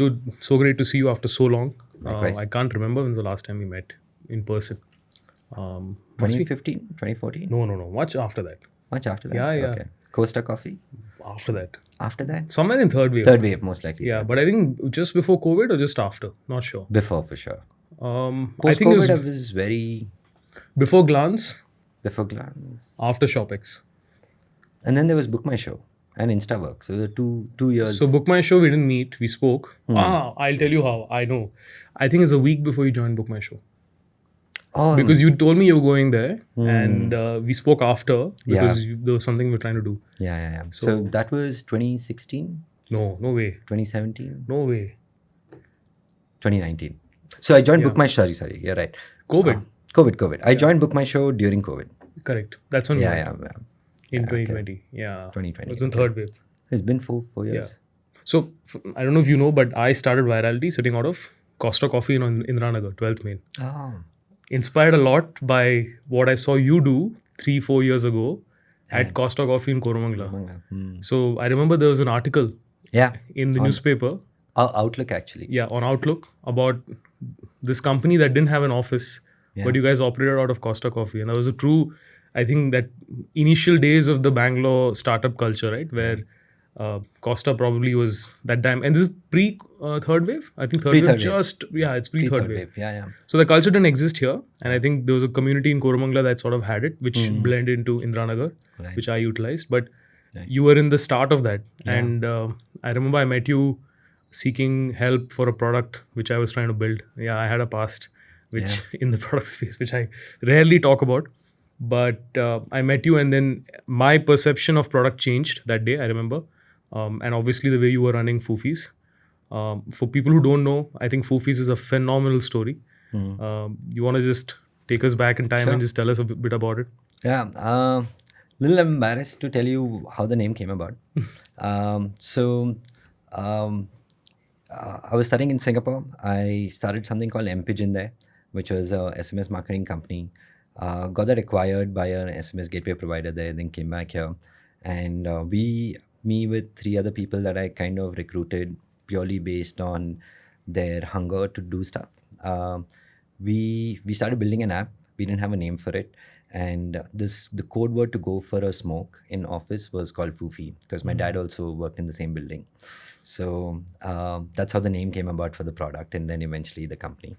Dude, so great to see you after so long. Likewise. I can't remember when the last time we met in person. Must be 2015, 2014? no. Much after that. Much after that? Yeah. Okay. Costa Coffee? After that, After that? somewhere in third wave. Third wave, most likely. Yeah, but I think just before COVID or just after. Not sure. Before, for sure. I think it Post-COVID, I was was very... before Glance, Before glance. after ShopX. And then there was Book My Show and InstaWork. So the two years. So Book My Show, we didn't meet. We spoke. I'll tell you how. I know. I think it's a week before you joined Book My Show. oh, Because you told me you were going there, and we spoke after because there was something we were trying to do. yeah. So that was 2016, No way. 2017, No way. 2019. So I joined Book My Show. Sorry, you're right. COVID. COVID. I joined Book My Show during COVID. Correct. That's when we met. Yeah. In 2020. Yeah. 2020. It was in third wave. It's been four years. Yeah. So I don't know if you know, but I started Virality sitting out of Costa Coffee in Indiranagar, 12th Main. Oh. Inspired a lot by what I saw you do 3-4 years ago at Costa Coffee in Koramangala. So I remember there was an article Yeah. in the newspaper, Outlook, actually. on Outlook, about this company that didn't have an office, but you guys operated out of Costa Coffee. And that was a true, I think, that initial days of the Bangalore startup culture, right? Where Costa probably was that time. And this is pre-third wave? I think third wave it's pre-third wave. Yeah. So the culture didn't exist here. And I think there was a community in Koramangala that sort of had it, which blended into Indiranagar, which I utilized. But you were in the start of that. And I remember I met you seeking help for a product which I was trying to build. Yeah, I had a past which in the product space, which I rarely talk about. But I met you, and then my perception of product changed that day, I remember. And obviously the way you were running Foofys. For people who don't know, I think Foofys is a phenomenal story. You want to just take us back in time and just tell us a bit about it? Yeah. Little embarrassed to tell you how the name came about. I was studying in Singapore. I started something called MPigeon there, which was a SMS marketing company. Got that acquired by an SMS gateway provider there, then came back here. And me with 3 other people that I kind of recruited purely based on their hunger to do stuff. We started building an app. We didn't have a name for it. And the code word to go for a smoke in office was called Foofy, because my dad also worked in the same building. So that's how the name came about for the product, and then eventually the company.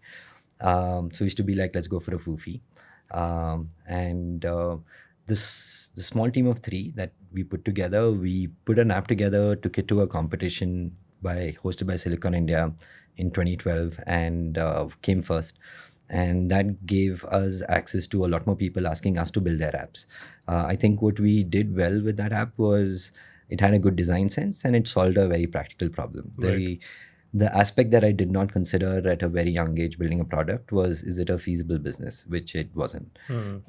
So we used to be like, let's go for a Foofy. The small team of 3 that we put together, we put an app together, took it to a competition hosted by Silicon India in 2012, and came first. And that gave us access to a lot more people asking us to build their apps. I think what we did well with that app was it had a good design sense, and it solved a very practical problem. Right. The aspect that I did not consider at a very young age building a product was, is it a feasible business? Which it wasn't.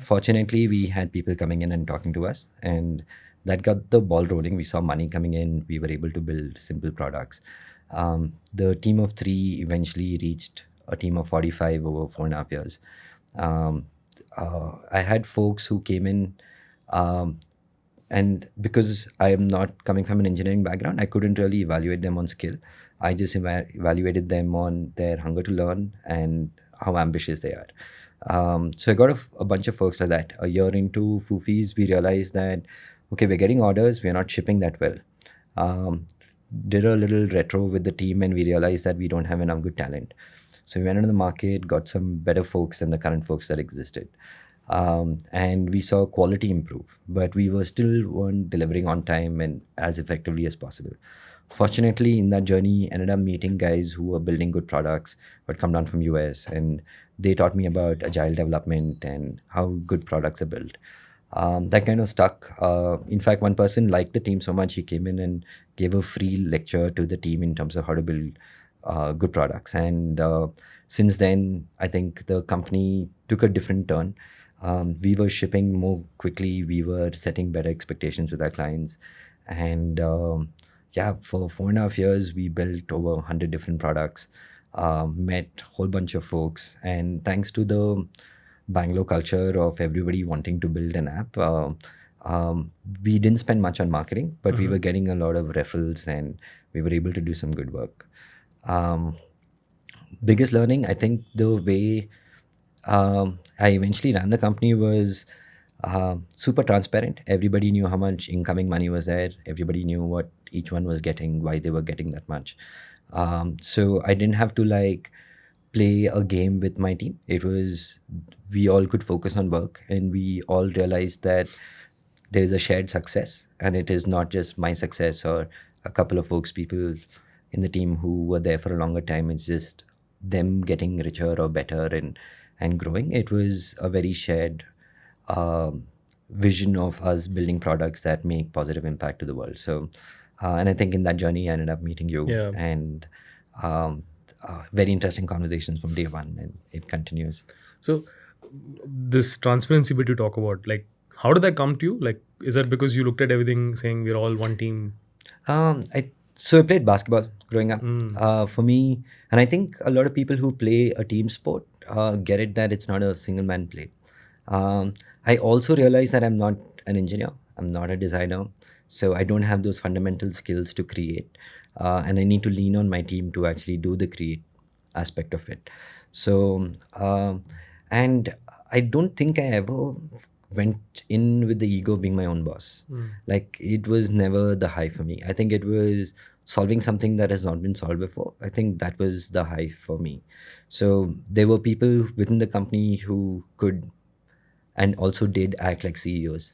Fortunately, we had people coming in and talking to us, and that got the ball rolling. We saw money coming in. We were able to build simple products. The team of 3 eventually reached a team of 45 over 4.5 years. I had folks who came in, and because I am not coming from an engineering background, I couldn't really evaluate them on skill. I just evaluated them on their hunger to learn and how ambitious they are. So I got a bunch of folks like that. A year into Foofys, we realized that, okay, we're getting orders, we're not shipping that well. Did a little retro with the team, and we realized that we don't have enough good talent. So we went into the market, got some better folks than the current folks that existed. And we saw quality improve, but we weren't delivering on time and as effectively as possible. Fortunately, in that journey, ended up meeting guys who were building good products, but come down from US, and they taught me about agile development and how good products are built. That kind of stuck. In fact, one person liked the team so much, he came in and gave a free lecture to the team in terms of how to build good products. And since then, I think the company took a different turn. We were shipping more quickly. We were setting better expectations with our clients. And for 4.5 years, we built over 100 different products, met a whole bunch of folks. And thanks to the Bangalore culture of everybody wanting to build an app, we didn't spend much on marketing, but we were getting a lot of referrals, and we were able to do some good work. Um, Biggest learning, I think the way I eventually ran the company was super transparent. Everybody knew how much incoming money was there. Everybody knew what each one was getting, why they were getting that much. So I didn't have to like play a game with my team. It was, we all could focus on work, and we all realized that there's a shared success, and it is not just my success or a couple of folks, people in the team who were there for a longer time. It's just them getting richer or better and growing. It was a very shared vision of us building products that make positive impact to the world. So, and I think in that journey, I ended up meeting you, Yeah. and very interesting conversations from day one, and it continues. So this transparency bit you talk about, like, how did that come to you? Like, is that because you looked at everything saying we're all one team? I played basketball growing up. For me, and I think a lot of people who play a team sport get it that it's not a single man play. I also realized that I'm not an engineer. I'm not a designer, so I don't have those fundamental skills to create, and I need to lean on my team to actually do the create aspect of it. So, and I don't think I ever went in with the ego being my own boss. Like, it was never the high for me. I think it was solving something that has not been solved before. I think that was the high for me. So there were people within the company who could and also did act like CEOs.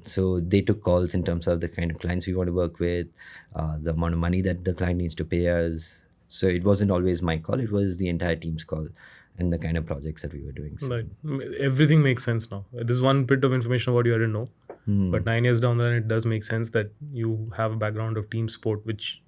So they took calls in terms of the kind of clients we want to work with, the amount of money that the client needs to pay us. So it wasn't always my call, it was the entire team's call and the kind of projects that we were doing. So, Like, everything makes sense now. This is one bit of information about you I didn't know. But 9 years down the line, it does make sense that you have a background of team sport, which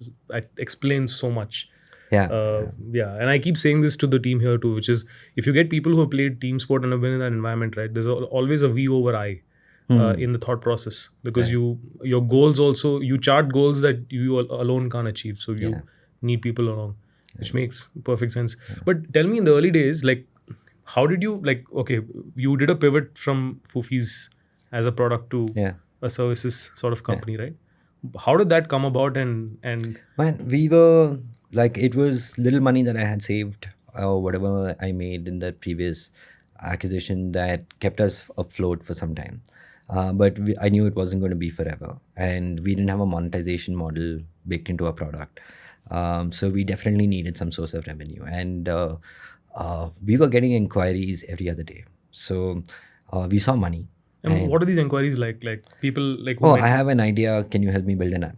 explains so much. yeah. Yeah, and I keep saying this to the team here too, which is, if you get people who have played team sport and have been in that environment, right, there's always a V over I in the thought process, because your goals also, you chart goals that you alone can't achieve, so you need people along, which makes perfect sense. But tell me, in the early days, like, how did you, like, okay, you did a pivot from Foofys as a product to a services sort of company, right? How did that come about? And Man, we were like, it was little money that I had saved or whatever I made in the previous acquisition that kept us afloat for some time. But I knew it wasn't going to be forever, and we didn't have a monetization model baked into our product. So we definitely needed some source of revenue, and we were getting inquiries every other day. So we saw money. and what are these inquiries like? Like, people like, Oh, I have an idea. Can you help me build an app?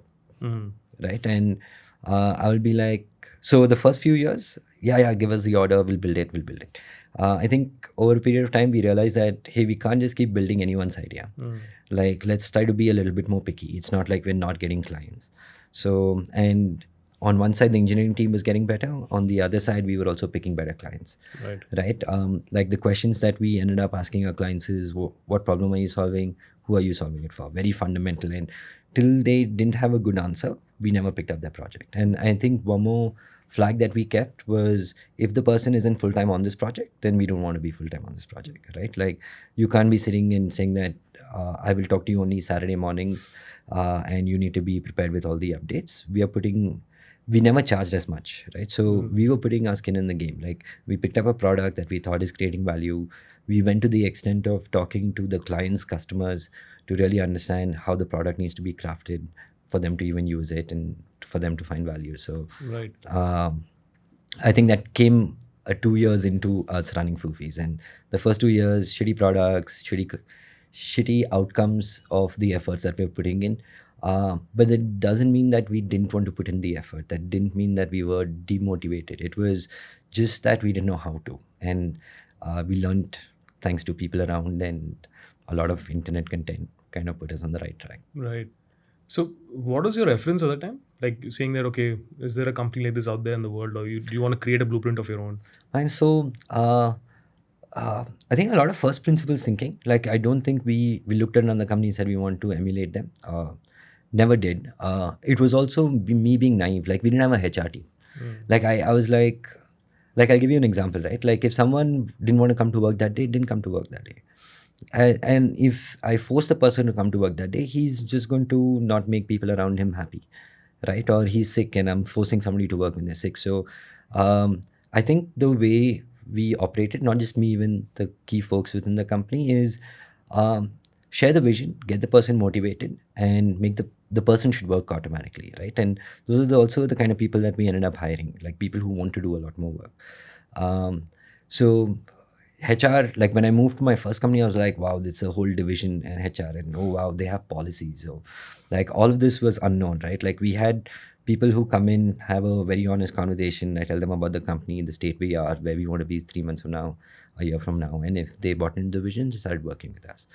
Right? And I will be like, so the first few years, yeah, give us the order, we'll build it. I think over a period of time, we realized that, hey, we can't just keep building anyone's idea. Like, let's try to be a little bit more picky. It's not like we're not getting clients. So, and on one side, the engineering team was getting better. On the other side, we were also picking better clients. Right? Like, the questions that we ended up asking our clients is, what problem are you solving? Who are you solving it for? Very fundamental. And till they didn't have a good answer, we never picked up their project. And I think one more flag that we kept was, if the person isn't full-time on this project, then we don't want to be full-time on this project, right? Like, you can't be sitting and saying that I will talk to you only Saturday mornings and you need to be prepared with all the updates. We never charged as much, right? So we were putting our skin in the game. Like, we picked up a product that we thought is creating value. We went to the extent of talking to the clients, customers, to really understand how the product needs to be crafted for them to even use it and for them to find value. So I think that came 2 years into us running Foofys. And the first 2 years, shitty products, shitty outcomes of the efforts that we're putting in. But that doesn't mean that we didn't want to put in the effort. That didn't mean that we were demotivated. It was just that we didn't know how to. And we learned thanks to people around, and a lot of internet content kind of put us on the right track. Right. So what was your reference at the time? Like, saying that, okay, is there a company like this out there in the world, or do you want to create a blueprint of your own? And so I think a lot of first principles thinking. Like, I don't think we looked at another company and said we want to emulate them. Never did. It was also me being naive. Like, we didn't have a HR team. Like, I was like, I'll give you an example, right? Like, if someone didn't want to come to work that day, didn't come to work that day. And if I force the person to come to work that day, he's just going to not make people around him happy. right? Or he's sick and I'm forcing somebody to work when they're sick. So I think the way we operated, not just me, even the key folks within the company, is share the vision, get the person motivated, and make the person should work automatically, right? And those are also the kind of people that we ended up hiring, like people who want to do a lot more work. So HR, like when I moved to my first company, I was like, wow, it's a whole division and HR, and oh wow, they have policies. So like all of this was unknown, right? Like we had people who come in, have a very honest conversation. I tell them about the company, the state we are, where we want to be 3 months from now, a year from now. And if they bought into the vision, they started working with us.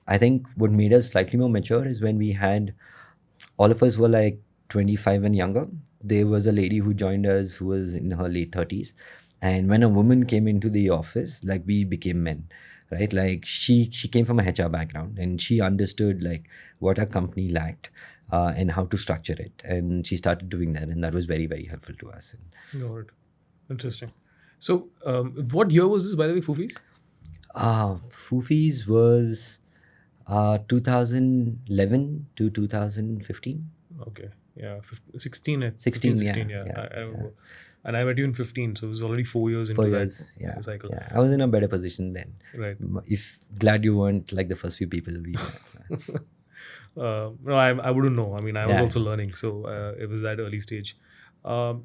I think what made us slightly more mature is when we had, all of us were like 25 and younger. There was a lady who joined us who was in her late 30s. And when a woman came into the office, like we became men, right? Like she came from a HR background and she understood like what our company lacked and how to structure it. And she started doing that, and that was very, very helpful to us. Got it. Interesting. So, what year was this, by the way, Foofys? Foofys was 2011 to 2015. Okay. Yeah. 16. 16, 16, yeah. I remember. And I met you in 15, so it was already 4 years into 4 years, that cycle. Yeah, I was in a better position then. Right. If glad you weren't like the first few people we met. So. No, I wouldn't know. I mean, I was Yeah. also learning, so it was that early stage. So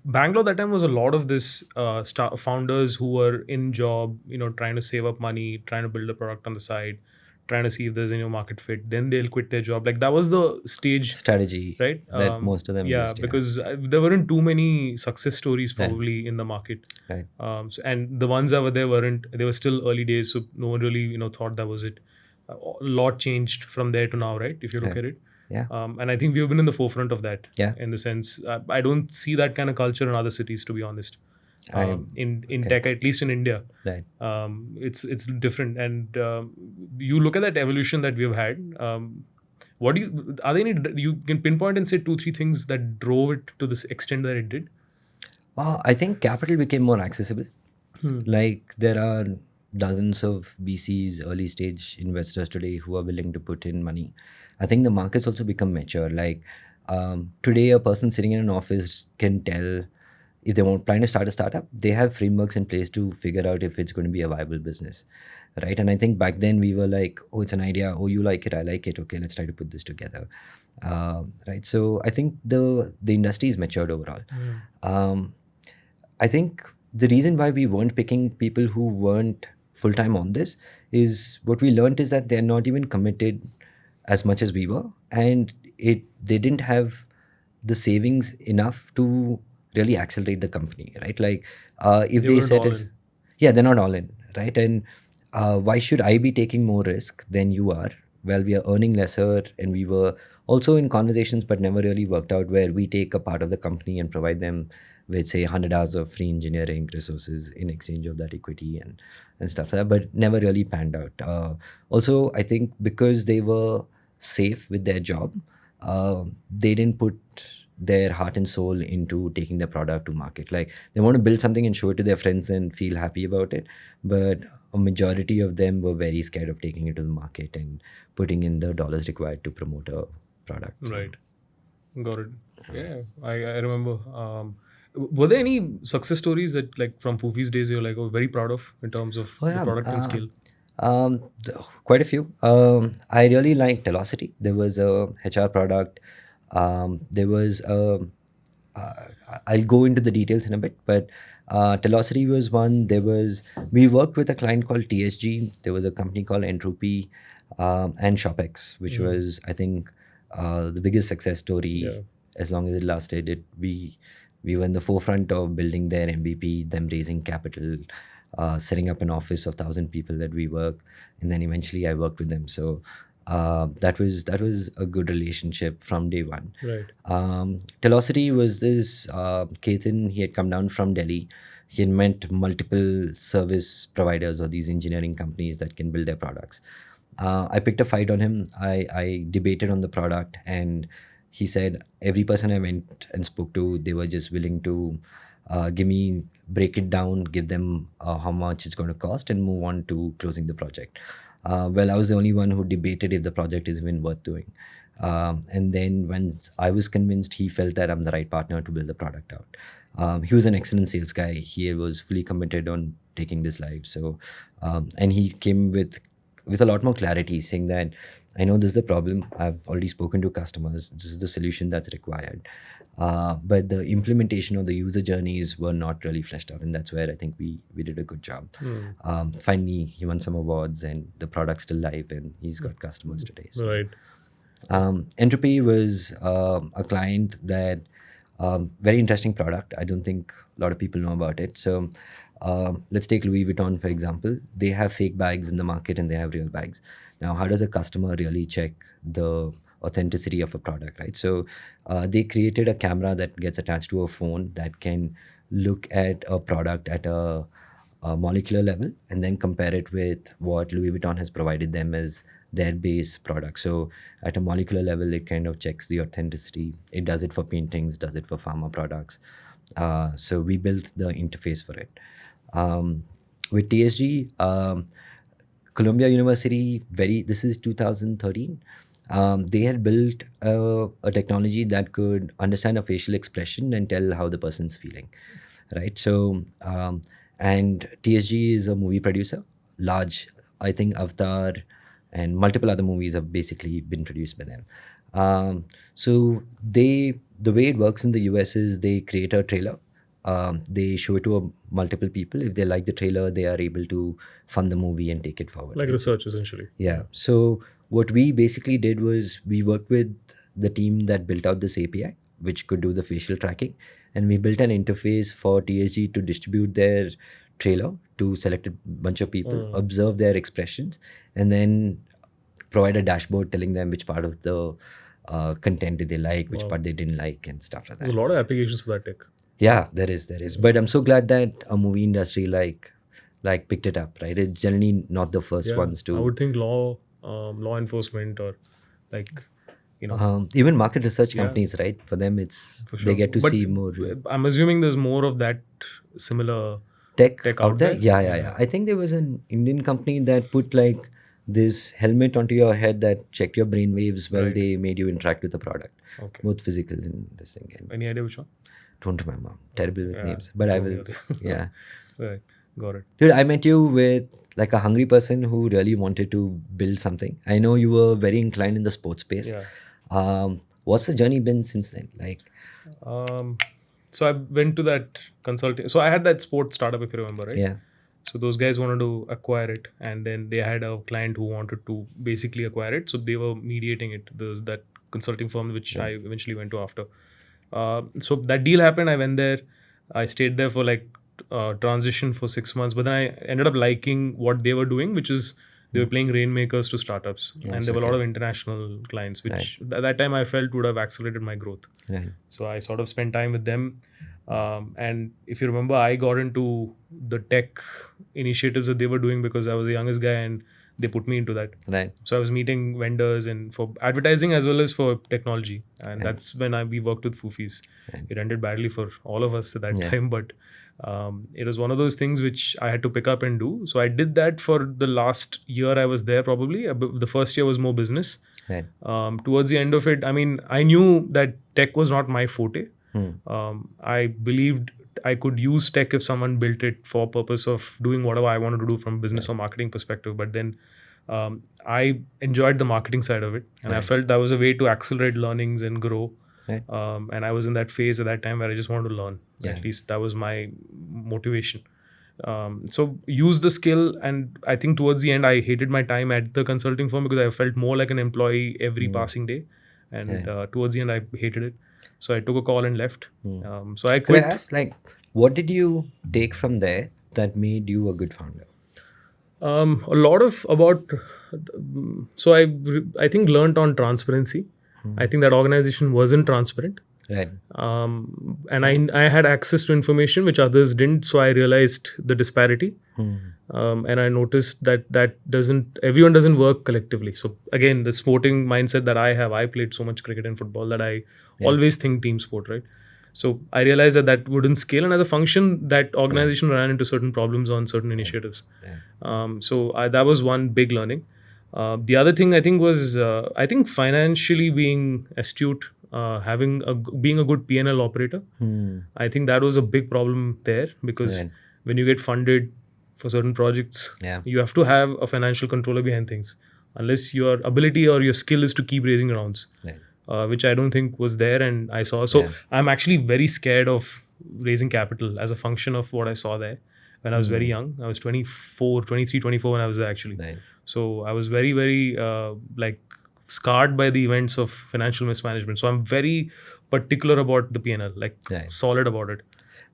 Bangalore that time was a lot of this founders who were in job, trying to save up money, trying to build a product on the side, trying to see if there's any market fit. Then they'll quit their job. Like that was the stage Strategy, right? that most of them used. Because there weren't too many success stories probably in the market. Right. And the ones that were there they were still early days, so no one really thought that was it. A lot changed from there to now, right? If you look at it. Yeah. And I think we've been in the forefront of that. Yeah. In the sense, I don't see that kind of culture in other cities, to be honest. In tech, at least in India, Right. It's different. And you look at that evolution that we've had. Are there any you can pinpoint and say 2-3 things that drove it to this extent that it did? I think capital became more accessible. Like there are dozens of VCs, early stage investors today who are willing to put in money. I think the market's also become mature. Like today, a person sitting in an office can tell if they want plan to start a startup. They have frameworks in place to figure out if it's going to be a viable business, right? And I think back then we were like, oh, it's an idea. Oh, you like it, I like it. Okay, let's try to put this together, right? So I think the industry is matured overall. I think the reason why we weren't picking people who weren't full-time on this is what we learned is that they're not even committed as much as we were, and they didn't have the savings enough to really accelerate the company, right? Like if they said they're not all in, right? And why should I be taking more risk than you are? Well, we are earning lesser, and we were also in conversations but never really worked out, where we take a part of the company and provide them with say 100 hours of free engineering resources in exchange of that equity and stuff like that, but never really panned out. Also, I think because they were safe with their job, they didn't put their heart and soul into taking their product to market. Like they want to build something and show it to their friends and feel happy about it, but a majority of them were very scared of taking it to the market and putting in the dollars required to promote a product. Right. Got it. Yeah, I remember. Were there any success stories that, like, from Foofys days, you're like very proud of in terms of the product and skill? Quite a few. I really liked Velocity. There was a HR product. There was I'll go into the details in a bit, but Velocity was one. We worked with a client called TSG. There was a company called Entropy and ShopX, which was, I think, the biggest success story. As long as it lasted, we were in the forefront of building their MVP, them raising capital, setting up an office of 1,000 people that we work, and then eventually I worked with them. So that was a good relationship from day one. Right. Velocity was this Ketan. He had come down from Delhi. He had met multiple service providers or these engineering companies that can build their products. I picked a fight on him. I debated on the product, and he said every person I went and spoke to, they were just willing to break it down, give them how much it's going to cost, and move on to closing the project. Well, I was the only one who debated if the project is even worth doing. And then once I was convinced, he felt that I'm the right partner to build the product out. He was an excellent sales guy. He was fully committed on taking this live. So, and he came with a lot more clarity, saying that I know this is the problem. I've already spoken to customers. This is the solution that's required. But the implementation of the user journeys were not really fleshed out, and that's where I think we did a good job. Finally, he won some awards, and the product's still live, and he's got customers today. So. Right. Entropy was a client that very interesting product. I don't think a lot of people know about it. So let's take Louis Vuitton, for example. They have fake bags in the market and they have real bags. Now, how does a customer really check the authenticity of a product, right? So they created a camera that gets attached to a phone that can look at a product at a molecular level and then compare it with what Louis Vuitton has provided them as their base product. So at a molecular level, it kind of checks the authenticity. It does it for paintings, does it for pharma products. So we built the interface for it. With TSG, Columbia University, this is 2013. They had built a technology that could understand a facial expression and tell how the person's feeling, right? So, and TSG is a movie producer, large, I think Avatar and multiple other movies have basically been produced by them. So the way it works in the US is they create a trailer. They show it to multiple people. If they like the trailer, they are able to fund the movie and take it forward. Like research, essentially. Yeah. So what we basically did was we worked with the team that built out this API, which could do the facial tracking. And we built an interface for TSG to distribute their trailer to selected bunch of people, observe their expressions, and then provide a dashboard telling them which part of the content did they like, which part they didn't like, and stuff like that. There's a lot of applications for that tech. Yeah, there is. But I'm so glad that a movie industry like picked it up, right? It's generally not the first ones to. I would think law enforcement or like, even market research companies, right? For them, it's they get to see more. I'm assuming there's more of that similar tech out there. Yeah. I think there was an Indian company that put like this helmet onto your head that checked your brain waves while they made you interact with the product. Okay. Both physical and this thing. Any idea which one? Don't remember. Terrible with names. But I will. Yeah. Right. Got it. Dude, I met you with like a hungry person who really wanted to build something. I know you were very inclined in the sports space. Yeah. What's the journey been since then? Like, so I went to that consulting. So I had that sports startup, if you remember, right? Yeah. So those guys wanted to acquire it, and then they had a client who wanted to basically acquire it. So they were mediating it. There's that consulting firm which I eventually went to after. So that deal happened. I went there. I stayed there for like transition for 6 months, but then I ended up liking what they were doing, which is they were playing rainmakers to startups, and there were a lot of international clients, which at that time I felt would have accelerated my growth. Right. So I sort of spent time with them. And if you remember, I got into the tech initiatives that they were doing because I was the youngest guy and they put me into that. Right. So I was meeting vendors and for advertising as well as for technology. And that's when we worked with Foofys. Right. It ended badly for all of us at that time, but it was one of those things which I had to pick up and do. So I did that for the last year I was there probably. The first year was more business. Right. Towards the end of it, I mean, I knew that tech was not my forte. I believed I could use tech if someone built it for purpose of doing whatever I wanted to do from business or marketing perspective. But then I enjoyed the marketing side of it, and I felt that was a way to accelerate learnings and grow. Right. And I was in that phase at that time where I just wanted to learn. Yeah. At least that was my motivation. So use the skill, and I think towards the end I hated my time at the consulting firm because I felt more like an employee every passing day, and towards the end I hated it. So I took a call and left. So I quit. Could I ask, like, what did you take from there that made you a good founder? A lot of so I think learned on transparency. I think that organization wasn't transparent. Right. And I had access to information which others didn't. So I realized the disparity. And I noticed that everyone doesn't work collectively. So again, the sporting mindset that I have, I played so much cricket and football that I always think team sport, right? So I realized that wouldn't scale, and as a function, that organization ran into certain problems on certain initiatives. So that was one big learning. The other thing I think was I think financially being astute, being a good P&L operator. I think that was a big problem there, because Right. when you get funded for certain projects, Yeah. you have to have a financial controller behind things, unless your ability or your skill is to keep raising rounds, Right. which I don't think was there, and I saw. So Yeah. I'm actually very scared of raising capital as a function of what I saw there when I was very young. I was 24, 23, 24 when I was there actually. Right. So I was very, very like scarred by the events of financial mismanagement. So I'm very particular about the P&L, like Right. solid about it.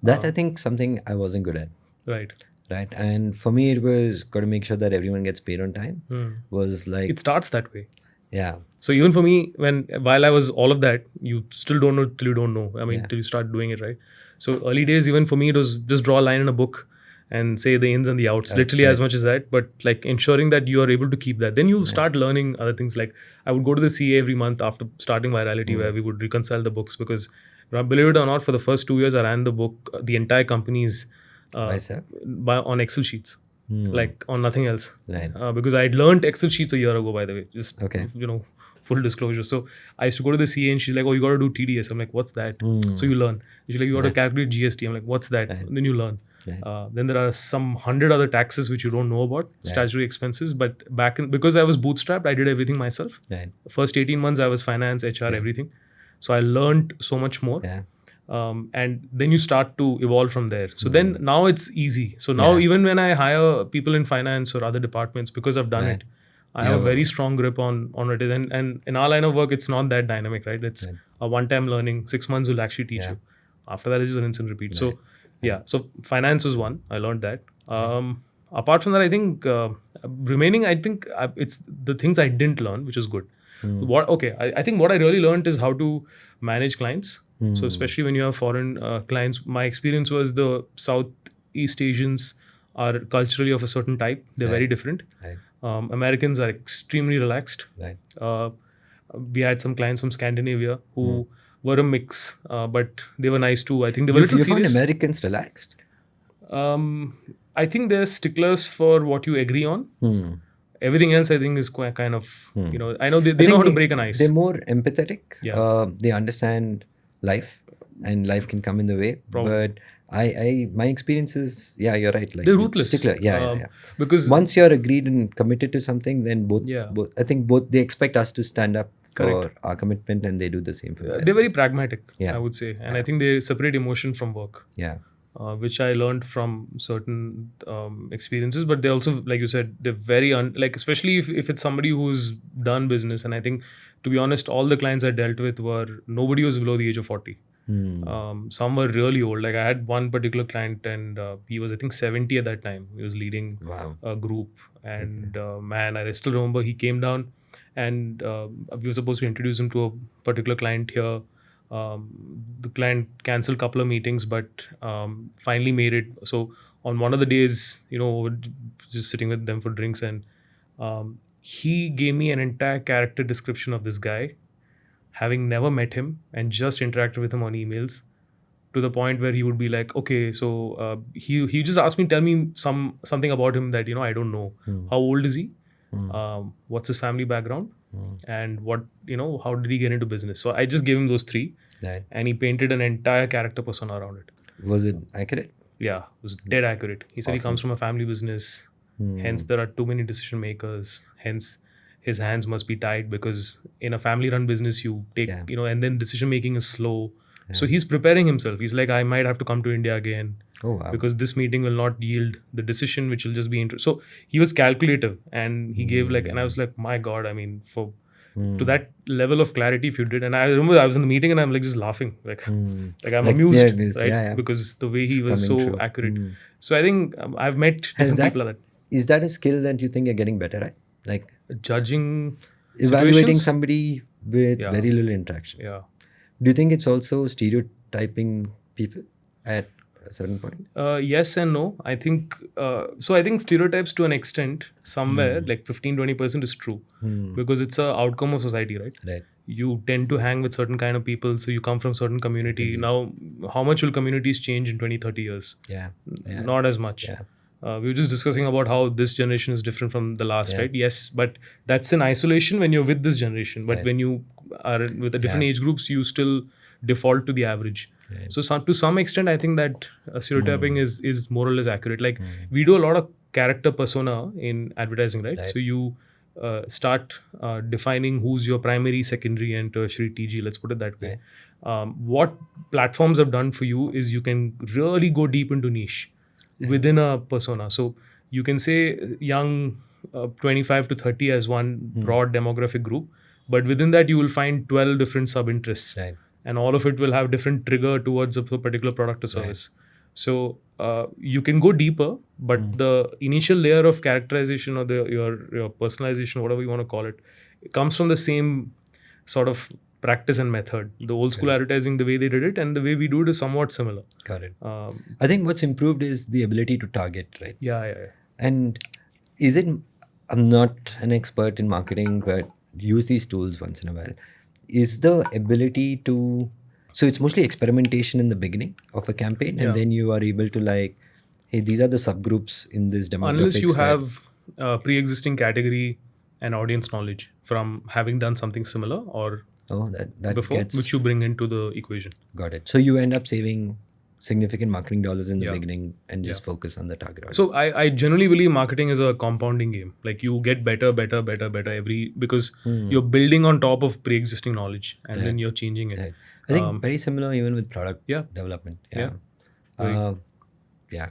That's, I think, something I wasn't good at. Right. Right. And for me, it was got to make sure that everyone gets paid on time. Was like, It starts that way. yeah. So even for me, while I was all of that, you still don't know till you don't know. I mean, till you start doing it, right? So early days, even for me, it was just draw a line in a book and say the ins and the outs, literally as much as that. But like ensuring that you are able to keep that. Then you start learning other things. Like I would go to the CA every month after starting Virality, where we would reconcile the books, because believe it or not, for the first 2 years, I ran the book, the entire company's Bicep. on Excel sheets, like on nothing else. Right. Because I'd learned Excel sheets a year ago, by the way. Just Okay. full disclosure. So I used to go to the CA and she's like, "Oh, you got to do TDS." I'm like, "What's that?" So you learn. She's like, "You got to calculate GST." I'm like, "What's that?" And then you learn. Then there are some 100 other taxes which you don't know about, statutory expenses. But because I was bootstrapped, I did everything myself. Right. First 18 months, I was finance, HR, everything. So I learned so much more. Yeah. And then you start to evolve from there. So then now it's easy. So now even when I hire people in finance or other departments, because I've done it, I have a very strong grip on it. And in our line of work, it's not that dynamic, right? It's a one-time learning. 6 months will actually teach you. After that, it's just a rinse and repeat. So yeah, so finance was one. I learned that. Apart from that, I think remaining, I think it's the things I didn't learn, which is good. I think what I really learned is how to manage clients. So especially when you have foreign clients, my experience was the Southeast Asians are culturally of a certain type. They're very different. Right. Americans are extremely relaxed. Right. We had some clients from Scandinavia who were a mix, but they were nice too. I think they were a little You found serious. Americans relaxed? I think they're sticklers for what you agree on. Everything else, I think, is kind of, I know they know how to break an ice. They're more empathetic. Yeah. They understand life, and life can come in the way. But my experience is, you're right. Like, They're ruthless. Stickler. Yeah. Because Once you're agreed and committed to something, then both I think they expect us to stand up for our commitment, and they do the same for us. they're very pragmatic, Yeah. I would say. And I think they separate emotion from work. Yeah. Which I learned from certain experiences, but they also, like you said, they're very especially if it's somebody who's done business. And I think, to be honest, all the clients I dealt with nobody was below the age of 40. Some were really old. Like I had one particular client, and he was, I think, 70 at that time. He was leading a group, and man, I still remember he came down, and we were supposed to introduce him to a particular client here. The client canceled a couple of meetings, but finally made it. So on one of the days, just sitting with them for drinks, and he gave me an entire character description of this guy, having never met him and just interacted with him on emails, to the point where he would be like, okay, so he just asked me, tell me something about him that I don't know. How old is he? What's his family background? And how did he get into business? So I just gave him those three, and he painted an entire character persona around it. Was it accurate? Yeah, it was dead accurate. He said he comes from a family business, hence there are too many decision makers, hence his hands must be tied, because in a family run business you take, and then decision making is slow. So he's preparing himself. He's like, I might have to come to India again. Oh, wow. Because this meeting will not yield the decision, which will just be so he was calculative, and he gave and I was like, my God, I mean, to that level of clarity, if you did. And I remember I was in the meeting and I'm just laughing, I'm amused, right? Because the way he was so accurate. So I think I've met different people like that. Is that a skill that you think you're getting better at? Like judging, evaluating situations? Somebody with very little interaction. Yeah. Do you think it's also stereotyping people at a certain point? Yes and no. I think I think stereotypes to an extent, somewhere like 15-20% is true, because it's a outcome of society, right? Right. You tend to hang with certain kind of people, so you come from certain community. Now, how much will communities change in 20-30 years? Yeah. Not as much. Yeah. we were just discussing about how this generation is different from the last, Yeah. right? Yes, but that's in isolation when you're with this generation. But Right. when you are with the different Yeah. age groups, you still default to the average. Right. So to some extent, I think that stereotyping is more or less accurate. Like we do a lot of character persona in advertising, right? Right. So you start defining who's your primary, secondary, and tertiary TG. Let's put it that way. What platforms have done for you is you can really go deep into niche within a persona. So you can say young 25 to 30 as one broad demographic group, but within that you will find 12 different sub interests, Right. and all of it will have different trigger towards a particular product or service. So you can go deeper, but the initial layer of characterization or your personalization, whatever you want to call it, it comes from the same sort of practice and method. The old school advertising, the way they did it, and the way we do it is somewhat similar. Got it. I think what's improved is the ability to target, right? Yeah. And is it, I'm not an expert in marketing, but use these tools once in a while. Is the ability to, so it's mostly experimentation in the beginning of a campaign, and then you are able to like, hey, these are the subgroups in this demographic. Unless you have pre-existing category and audience knowledge from having done something similar or that before, gets, which you bring into the equation. Got it. So you end up saving significant marketing dollars in the beginning and just focus on the target audience. So I generally believe marketing is a compounding game. Like you get better because you're building on top of pre-existing knowledge, and then you're changing it. Right. I think very similar even with product development.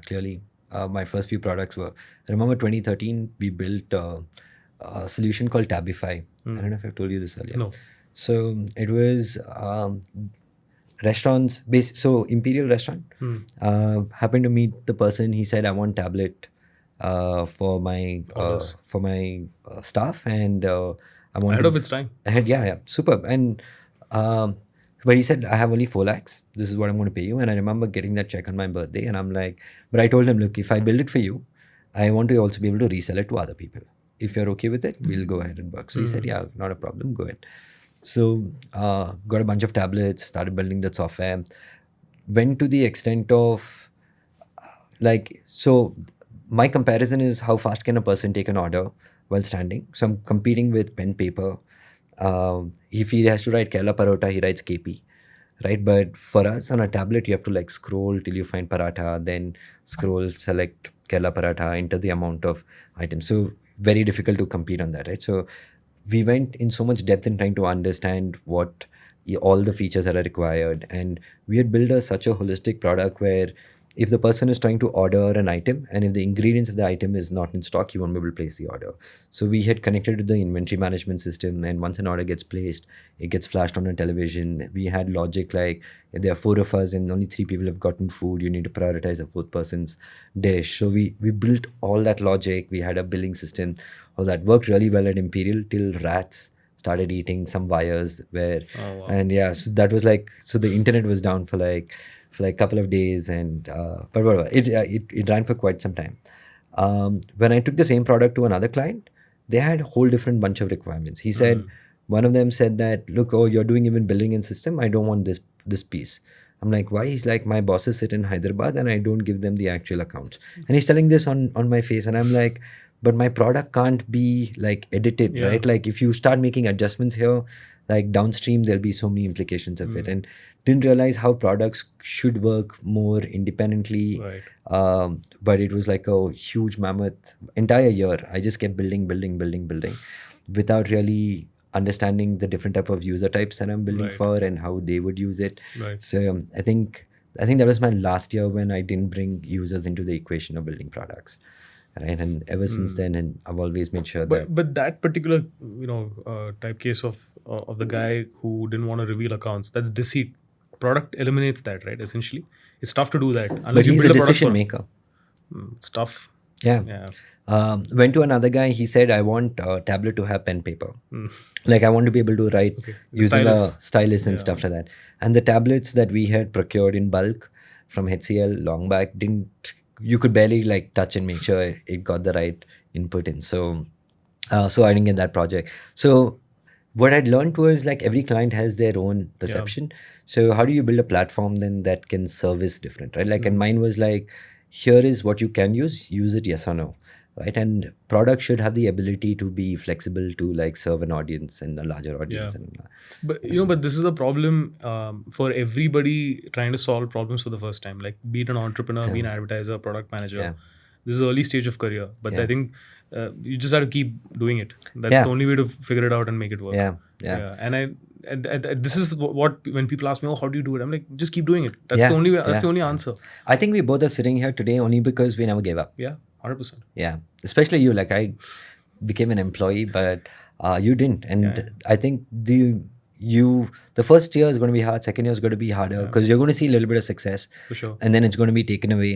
Clearly. My first few products were, I remember 2013, we built a solution called Tabify. I don't know if I've told you this earlier. No. So it was restaurants based. So Imperial Restaurant happened to meet the person. He said, I want tablet for my staff, and I want Ahead of its time. Yeah, superb. And but he said, I have only 4 lakhs. This is what I'm going to pay you. And I remember getting that check on my birthday, and I'm like, but I told him, look, if I build it for you, I want to also be able to resell it to other people. If you're okay with it, we'll go ahead and work. So he said, yeah, not a problem, go ahead. So got a bunch of tablets, started building that software, went to the extent of like, so my comparison is how fast can a person take an order while standing. So I'm competing with pen, paper. If he has to write Kerala Parota, he writes KP, right? But for us on a tablet, you have to like scroll till you find Paratha, then scroll, select Kerala Paratha, enter the amount of items. So very difficult to compete on that, right? So we went in so much depth in trying to understand what all the features that are required. And we had built such a holistic product where if the person is trying to order an item and if the ingredients of the item is not in stock, you won't be able to place the order. So we had connected to the inventory management system, and once an order gets placed, it gets flashed on a television. We had logic like, if there are 4 of us and only 3 people have gotten food, you need to prioritize the 4th person's dish. So we built all that logic. We had a billing system. All that worked really well at Imperial till rats started eating some wires where, and so that was like, so the internet was down for like a couple of days, and but whatever, it ran for quite some time. When I took the same product to another client, they had a whole different bunch of requirements. He said, one of them said that, look, you're doing even billing and system, I don't want this piece. I'm like, why? He's like, my bosses sit in Hyderabad and I don't give them the actual accounts. And he's telling this on my face, and I'm like, but my product can't be like edited, right? Like if you start making adjustments here, like downstream, there'll be so many implications of it. And didn't realize how products should work more independently. Right. But it was like a huge mammoth entire year. I just kept building without really understanding the different type of user types that I'm building for and how they would use it. Right. So I think that was my last year when I didn't bring users into the equation of building products. Right, and ever since then, and I've always made sure but that particular type case of the guy who didn't want to reveal accounts, that's deceit. Product eliminates that, right? Essentially, it's tough to do that unless but you he's build a a product decision maker. It's tough. Yeah. Went to another guy. He said, I want a tablet to have pen paper. Like I want to be able to write using a stylus and stuff like that. And the tablets that we had procured in bulk from HCL long back you could barely like touch and make sure it got the right input in. So I didn't get that project. So what I'd learned was like every client has their own perception. So how do you build a platform then that can service different, right? Like, and mine was like, here is what you can use it, yes or no, right? And product should have the ability to be flexible to like serve an audience and a larger audience. Yeah. And But this is a problem for everybody trying to solve problems for the first time. Like, be it an entrepreneur, be an advertiser, product manager. Yeah. This is the early stage of career. But I think you just have to keep doing it. That's Yeah. the only way to figure it out and make it work. Yeah. And this is what when people ask me, oh, how do you do it? I'm like, just keep doing it. That's Yeah. the only way. That's Yeah. the only answer. I think we both are sitting here today only because we never gave up. Yeah, 100%. Yeah, especially you. Like, I became an employee, but you didn't. And I think the first year is going to be hard. Second year is going to be harder because you're going to see a little bit of success, For sure. and then it's going to be taken away.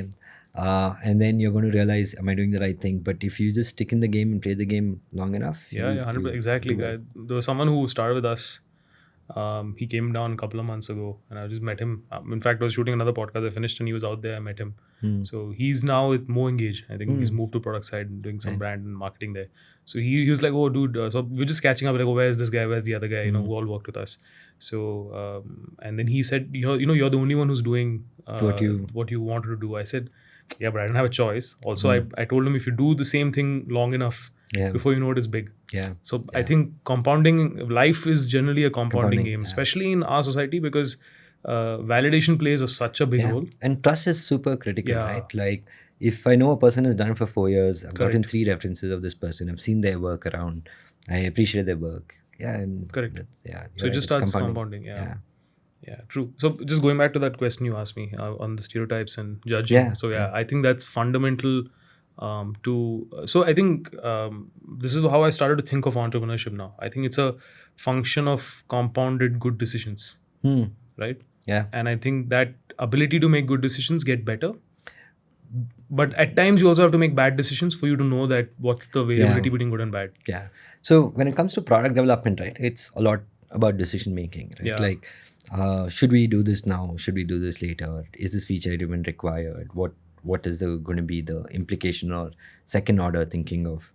And then you're going to realize, am I doing the right thing? But if you just stick in the game and play the game long enough, Yeah, 100%. Exactly. There was someone who started with us. He came down a couple of months ago, and I just met him. In fact, I was shooting another podcast. I finished, and he was out there. I met him. So he's now with More Engage. I think he's moved to product side and doing some brand and marketing there. So he was like, "Oh, dude." So we're just catching up. Like, "Oh, where's this guy? Where's the other guy? You know, who all worked with us." So and then he said, "You're the only one who's doing what you wanted to do." I said, "Yeah, but I didn't have a choice." Also, I told him, if you do the same thing long enough, before you know it, is big. Yeah. So I think life is generally a compounding game, especially in our society, because validation plays such a big role. And trust is super critical, Yeah. right? Like, if I know a person has done it for 4 years, I've gotten 3 references of this person, I've seen their work around, I appreciate their work. Yeah. And Correct. Yeah. So it just starts compounding. Yeah, true. So just going back to that question you asked me on the stereotypes and judging. Yeah, So I think that's fundamental so I think this is how I started to think of entrepreneurship now. I think it's a function of compounded good decisions, right? Yeah. And I think that ability to make good decisions get better. But at times you also have to make bad decisions for you to know that what's the variability between good and bad. Yeah. So when it comes to product development, right, it's a lot about decision making, right? Yeah. Like, should we do this now? Should we do this later? Is this feature even required? What is going to be the implication or second order thinking of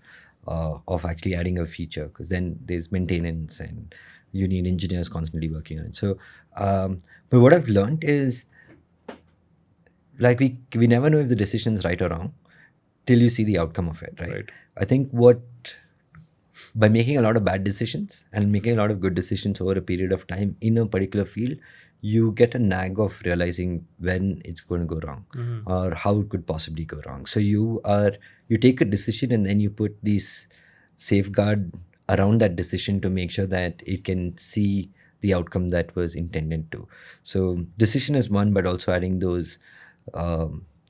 actually adding a feature? Because then there's maintenance and you need engineers constantly working on it. So, but what I've learned is, like, we never know if the decision is right or wrong till you see the outcome of it, right? I think by making a lot of bad decisions and making a lot of good decisions over a period of time in a particular field, you get a nag of realizing when it's going to go wrong or how it could possibly go wrong. So you take a decision and then you put these safeguard around that decision to make sure that it can see the outcome that was intended to. So decision is one, but also adding those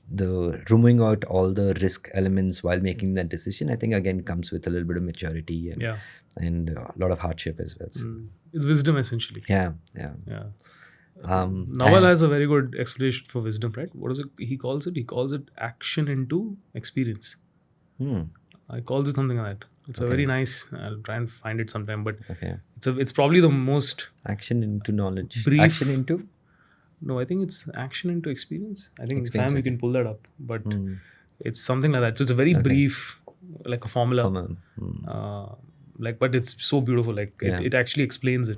the removing out all the risk elements while making that decision, I think again comes with a little bit of maturity and a lot of hardship as well. So, it's wisdom essentially. Yeah. Naval has a very good explanation for wisdom, right? What is it he calls it? He calls it action into experience. I calls it something like that. It's a very nice, I'll try and find it sometime, but it's probably the most action into knowledge. Brief. Action into? No, I think it's action into experience. I think Sam, you can pull that up, but it's something like that. So it's a very brief, like a formula. But it's so beautiful. Like it actually explains it.